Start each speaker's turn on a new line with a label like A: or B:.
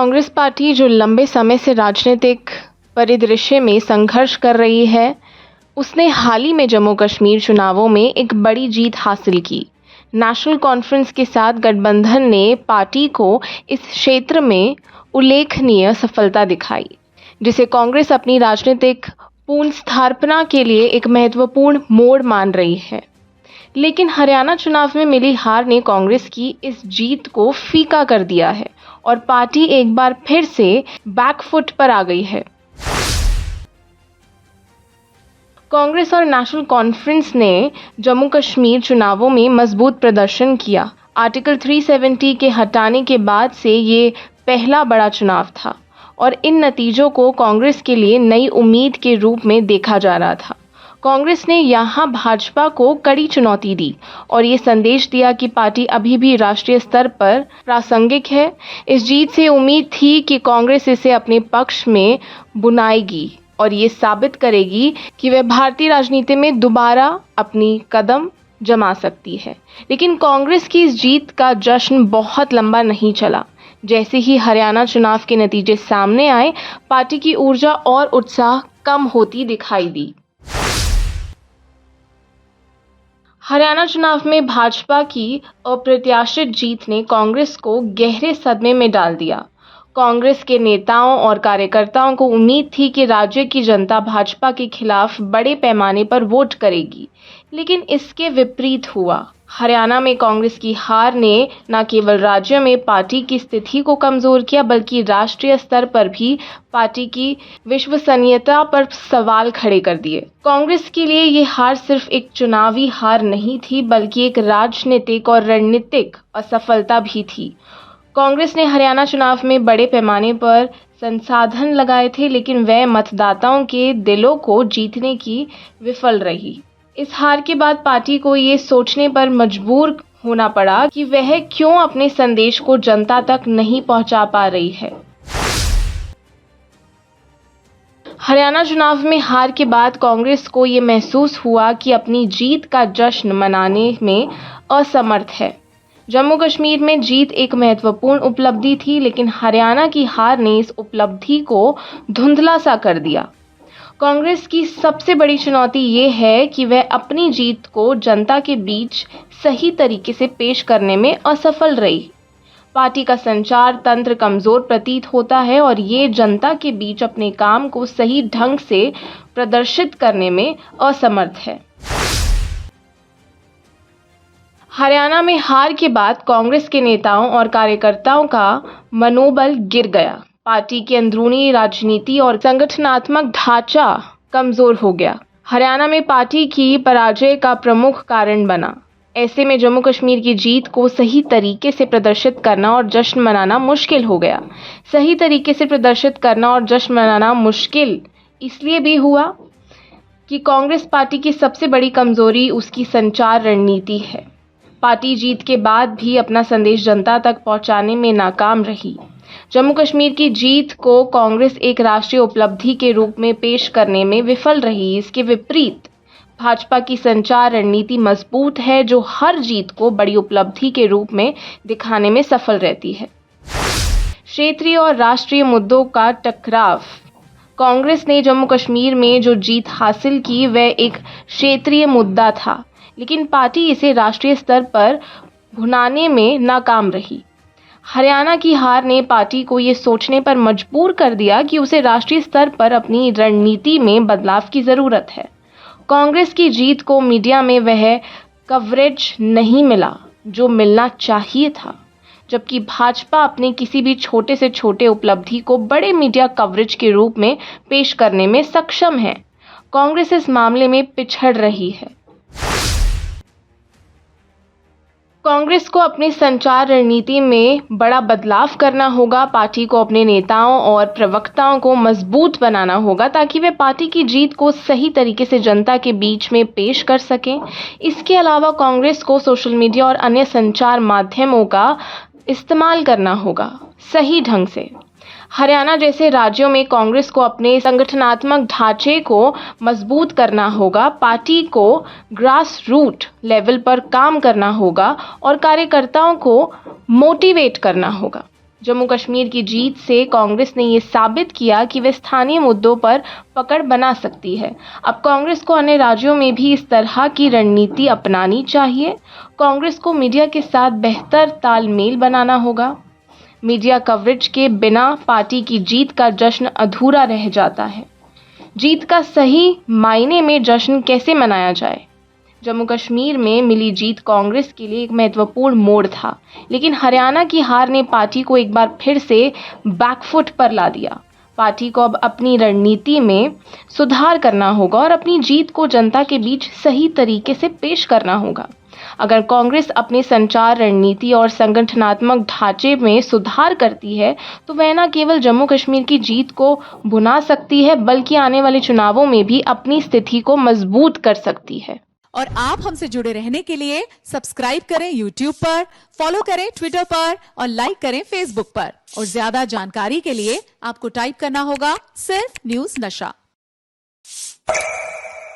A: Congress party जो लंबे समय से राजनीतिक परिदृश्य में संघर्ष कर रही है, उसने हाल ही में जम्मू कश्मीर चुनावों में एक बड़ी जीत हासिल की। नेशनल कॉन्फ्रेंस के साथ गठबंधन ने पार्टी को इस क्षेत्र में उल्लेखनीय सफलता दिखाई, जिसे कांग्रेस अपनी राजनीतिक पुनर्स्थापना के लिए एक महत्वपूर्ण मोड़ मान रही है। लेकिन हरियाणा चुनाव में मिली हार ने कांग्रेस की इस जीत को फीका कर दिया है और पार्टी एक बार फिर से बैकफुट पर आ गई है। कांग्रेस और नेशनल कॉन्फ्रेंस ने जम्मू कश्मीर चुनावों में मजबूत प्रदर्शन किया। आर्टिकल 370 के हटाने के बाद से ये पहला बड़ा चुनाव था और इन नतीजों को कांग्रेस के लिए नई उम्मीद के रूप में देखा जा रहा था। कांग्रेस ने यहां भाजपा को कड़ी चुनौती दी और ये संदेश दिया कि पार्टी अभी भी राष्ट्रीय स्तर पर प्रासंगिक है। इस जीत से उम्मीद थी कि कांग्रेस इसे अपने पक्ष में बुनाएगी और ये साबित करेगी कि वह भारतीय राजनीति में दोबारा अपनी कदम जमा सकती है। लेकिन कांग्रेस की इस जीत का जश्न बहुत लंबा नहीं चला। जैसे ही हरियाणा चुनाव के नतीजे सामने आए, पार्टी की ऊर्जा और उत्साह कम होती दिखाई दी। हरियाणा चुनाव में भाजपा की अप्रत्याशित जीत ने कांग्रेस को गहरे सदमे में डाल दिया। कांग्रेस के नेताओं और कार्यकर्ताओं को उम्मीद थी कि राज्य की जनता भाजपा के खिलाफ बड़े पैमाने पर वोट करेगी, लेकिन इसके विपरीत हुआ। हरियाणा में कांग्रेस की हार ने न केवल राज्य में पार्टी की स्थिति को कमजोर किया, बल्कि राष्ट्रीय स्तर पर भी पार्टी की विश्वसनीयता पर सवाल खड़े कर दिए। कांग्रेस के लिए ये हार सिर्फ एक चुनावी हार नहीं थी, बल्कि एक राजनीतिक और रणनीतिक असफलता भी थी। कांग्रेस ने हरियाणा चुनाव में बड़े पैमाने पर संसाधन लगाए थे, लेकिन वह मतदाताओं के दिलों को जीतने की विफल रही। इस हार के बाद पार्टी को ये सोचने पर मजबूर होना पड़ा कि वह क्यों अपने संदेश को जनता तक नहीं पहुंचा पा रही है। हरियाणा चुनाव में हार के बाद कांग्रेस को ये महसूस हुआ कि अपनी जीत का जश्न मनाने में असमर्थ है। जम्मू कश्मीर में जीत एक महत्वपूर्ण उपलब्धि थी, लेकिन हरियाणा की हार ने इस उपलब्धि को धुंधला सा कर दिया। कांग्रेस की सबसे बड़ी चुनौती ये है कि वह अपनी जीत को जनता के बीच सही तरीके से पेश करने में असफल रही। पार्टी का संचार तंत्र कमजोर प्रतीत होता है और ये जनता के बीच अपने काम को सही ढंग से प्रदर्शित करने में असमर्थ है। हरियाणा में हार के बाद कांग्रेस के नेताओं और कार्यकर्ताओं का मनोबल गिर गया। पार्टी की अंदरूनी राजनीति और संगठनात्मक ढांचा कमजोर हो गया। हरियाणा में पार्टी की पराजय का प्रमुख कारण बना। ऐसे में जम्मू कश्मीर की जीत को सही तरीके से प्रदर्शित करना और जश्न मनाना मुश्किल हो गया। सही तरीके से प्रदर्शित करना और जश्न मनाना मुश्किल इसलिए भी हुआ कि कांग्रेस पार्टी की सबसे बड़ी कमजोरी उसकी संचार रणनीति है। पार्टी जीत के बाद भी अपना संदेश जनता तक पहुंचाने में नाकाम रही। जम्मू कश्मीर की जीत को कांग्रेस एक राष्ट्रीय उपलब्धि के रूप में पेश करने में विफल रही। इसके विपरीत भाजपा की संचार रणनीति मजबूत है, जो हर जीत को बड़ी उपलब्धि के रूप में दिखाने में सफल रहती है। क्षेत्रीय और राष्ट्रीय मुद्दों का टकराव। कांग्रेस ने जम्मू कश्मीर में जो जीत हासिल की वह एक क्षेत्रीय मुद्दा था, लेकिन पार्टी इसे राष्ट्रीय स्तर पर भुनाने में नाकाम रही। हरियाणा की हार ने पार्टी को ये सोचने पर मजबूर कर दिया कि उसे राष्ट्रीय स्तर पर अपनी रणनीति में बदलाव की ज़रूरत है। कांग्रेस की जीत को मीडिया में वह कवरेज नहीं मिला जो मिलना चाहिए था, जबकि भाजपा अपने किसी भी छोटे से छोटे उपलब्धि को बड़े मीडिया कवरेज के रूप में पेश करने में सक्षम है। कांग्रेस इस मामले में पिछड़ रही है। कांग्रेस को अपनी संचार रणनीति में बड़ा बदलाव करना होगा। पार्टी को अपने नेताओं और प्रवक्ताओं को मजबूत बनाना होगा ताकि वे पार्टी की जीत को सही तरीके से जनता के बीच में पेश कर सकें। इसके अलावा कांग्रेस को सोशल मीडिया और अन्य संचार माध्यमों का इस्तेमाल करना होगा सही ढंग से। हरियाणा जैसे राज्यों में कांग्रेस को अपने संगठनात्मक ढांचे को मजबूत करना होगा। पार्टी को ग्रास रूट लेवल पर काम करना होगा और कार्यकर्ताओं को मोटिवेट करना होगा। जम्मू कश्मीर की जीत से कांग्रेस ने ये साबित किया कि वे स्थानीय मुद्दों पर पकड़ बना सकती है। अब कांग्रेस को अन्य राज्यों में भी इस तरह की रणनीति अपनानी चाहिए। कांग्रेस को मीडिया के साथ बेहतर तालमेल बनाना होगा। मीडिया कवरेज के बिना पार्टी की जीत का जश्न अधूरा रह जाता है। जीत का सही मायने में जश्न कैसे मनाया जाए? जम्मू कश्मीर में मिली जीत कांग्रेस के लिए एक महत्वपूर्ण मोड़ था, लेकिन हरियाणा की हार ने पार्टी को एक बार फिर से बैकफुट पर ला दिया। पार्टी को अब अपनी रणनीति में सुधार करना होगा और अपनी जीत को जनता के बीच सही तरीके से पेश करना होगा। अगर कांग्रेस अपनी संचार रणनीति और संगठनात्मक ढांचे में सुधार करती है, तो वह न केवल जम्मू कश्मीर की जीत को भुना सकती है, बल्कि आने वाले चुनावों में भी अपनी स्थिति को मजबूत कर सकती है।
B: और आप हमसे जुड़े रहने के लिए सब्सक्राइब करें YouTube पर, फॉलो करें Twitter पर और लाइक करें Facebook पर। और ज्यादा जानकारी के लिए आपको टाइप करना होगा सिर्फ न्यूज़ नशा।